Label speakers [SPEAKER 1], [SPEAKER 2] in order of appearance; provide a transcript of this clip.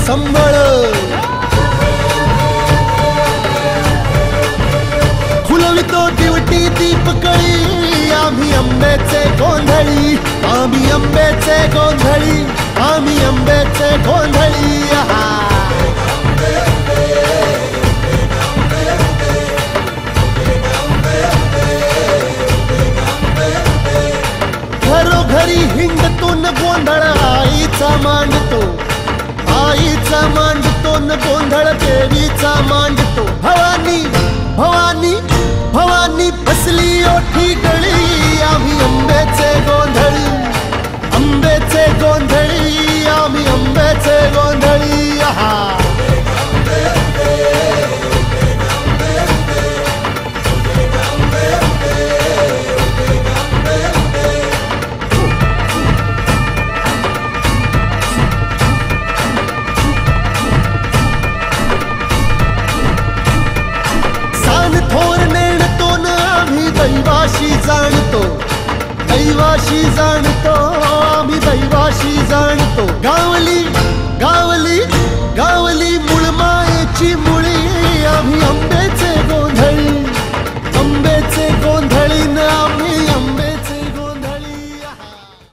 [SPEAKER 1] संबळ फुलवितो दिवटी दीपकळी आम्ही आंब्याचे गोंधळी आम्ही आंब्याचे गोंधळी आम्ही आंब्याचे गोंधळी घरोघरी हिंडतो न गोंधळ आईचा मांडतो न गोंधळ देवीचा मांडतो भवानी भवानी भवानी बसली ओठी गळी आम्ही आंब्याचे गोंधळी आंब्याचे गोंधळी आम्ही आंब्याचे गोंधळी दैवाशी जाणतो आम्ही दैवाशी जाणतो